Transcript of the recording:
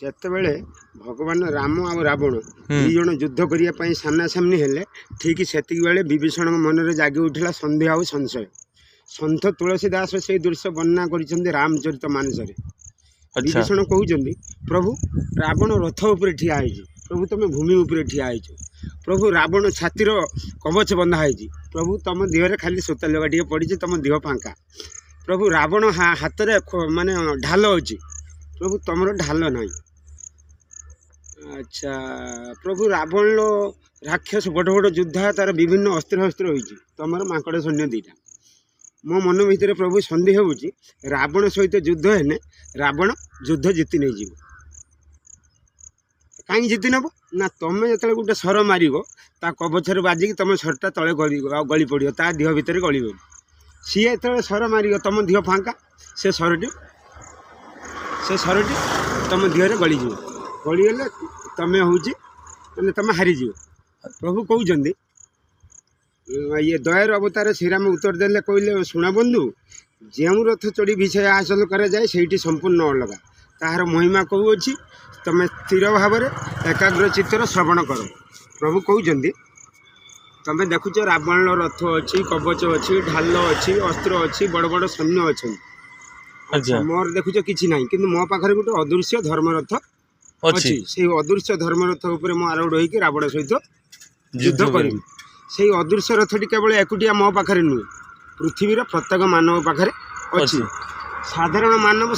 ଯେତେବେଳେ ଭଗବାନ ରାମ ଆଉ ରାବଣ ଦି ଜଣ ଯୁଦ୍ଧ କରିବା ପାଇଁ ସାମ୍ନାସାମ୍ନି ହେଲେ ଠିକ୍ ସେତିକି ବେଳେ ବିଭୀଷଣଙ୍କ ମନରେ ଜାଗି ଉଠିଲା ସନ୍ଦେହ ଆଉ ସଂଶୟ। ସନ୍ଥ ତୁଳସୀ ଦାସ ସେଇ ଦୃଶ୍ୟ ବର୍ଣ୍ଣନା କରିଛନ୍ତି ରାମଚରିତ ମାନସରେ। ବିଭୀଷଣ କହୁଛନ୍ତି, ପ୍ରଭୁ ରାବଣ ରଥ ଉପରେ ଠିଆ ହେଇଛି, ପ୍ରଭୁ ତମେ ଭୂମି ଉପରେ ଠିଆ ହେଇଛ, ପ୍ରଭୁ ରାବଣ ଛାତିର କବଚ ବନ୍ଧା ହେଇଛି, ପ୍ରଭୁ ତମ ଦେହରେ ଖାଲି ସୂତା ଲଗା ଟିକେ ପଡ଼ିଛି, ତମ ଦେହ ଫାଙ୍କା, ପ୍ରଭୁ ରାବଣ ହାତରେ ମାନେ ଢାଲ ଅଛି, ପ୍ରଭୁ ତମର ଢାଲ ନାହିଁ। ଆଚ୍ଛା ପ୍ରଭୁ ରାବଣ ରାକ୍ଷସ ବଡ଼ ବଡ଼ ଯୋଦ୍ଧା, ତାର ବିଭିନ୍ନ ଅସ୍ତ୍ର ଶସ୍ତ୍ର ହୋଇଛି, ତମର ମାଙ୍କଡ଼ ସୈନ୍ୟ ଦୁଇଟା। ମୋ ମନ ଭିତରେ ପ୍ରଭୁ ସନ୍ଦେହ ହେଉଛି ରାବଣ ସହିତ ଯୁଦ୍ଧ ହେଲେ ରାବଣ ଯୁଦ୍ଧ ଜିତି ନେଇଯିବ। କାହିଁକି ଜିତି ନେବ ନା, ତମେ ଯେତେବେଳେ ଗୋଟେ ସର ମାରିବ ତା କବଚରେ ବାଜିକି ତମ ସରଟା ତଳେ ଗଳି ପଡ଼ିବ, ତା ଦେହ ଭିତରେ ଗଳିବନି। ସିଏ ଯେତେବେଳେ ସର ମାରିବ ତମ ଦେହ ଫାଙ୍କା, ସେ ସରଟି ତମ ଦେହରେ ଗଳିଯିବ, ଗଳିଗଲେ ତମେ ହେଉଛି ମାନେ ତମେ ହାରିଯିବ। ପ୍ରଭୁ କହୁଛନ୍ତି, ଇଏ ଦୟାର ଅବତାର ଶ୍ରୀରାମ ଉତ୍ତର ଦେଲେ, କହିଲେ ଶୁଣ ବନ୍ଧୁ, ଯେଉଁ ରଥ ଚଢ଼ି ବିଷୟ ହାସଲ କରାଯାଏ ସେଇଠି ସମ୍ପୂର୍ଣ୍ଣ ଅଲଗା, ତାହାର ମହିମା କହୁଅଛି, ତମେ ସ୍ଥିର ଭାବରେ ଏକାଗ୍ର ଚିତ୍ତର ଶ୍ରବଣ କର। ପ୍ରଭୁ କହୁଛନ୍ତି, ତମେ ଦେଖୁଛ ରାବଣର ରଥ ଅଛି, କବଚ ଅଛି, ଢାଲ ଅଛି, ଅସ୍ତ୍ର ଅଛି, ବଡ଼ ବଡ଼ ସୈନ୍ୟ ଅଛନ୍ତି। ମୋର ଦେଖୁଛ କିଛି ନାହିଁ, କିନ୍ତୁ ମୋ ପାଖରେ ଗୋଟେ ଅଦୃଶ୍ୟ ଧର୍ମରଥ ଅଛି। ସେଇ ଅଦୃଶ୍ୟ ଧର୍ମରଥ ଉପରେ ମୁଁ ଆରୂଢ଼ ହୋଇକି ରାବଣ ସହିତ ଯୁଦ୍ଧ କରିବି। ସେଇ ଅଦୃଶ୍ୟ ରଥଟି କେବଳ ଏକୁଟିଆ ମୋ ପାଖରେ ନୁହେଁ, ପୃଥିବୀର ପ୍ରତ୍ୟେକ ମାନବ ପାଖରେ ଅଛି। ସାଧାରଣ ମାନବ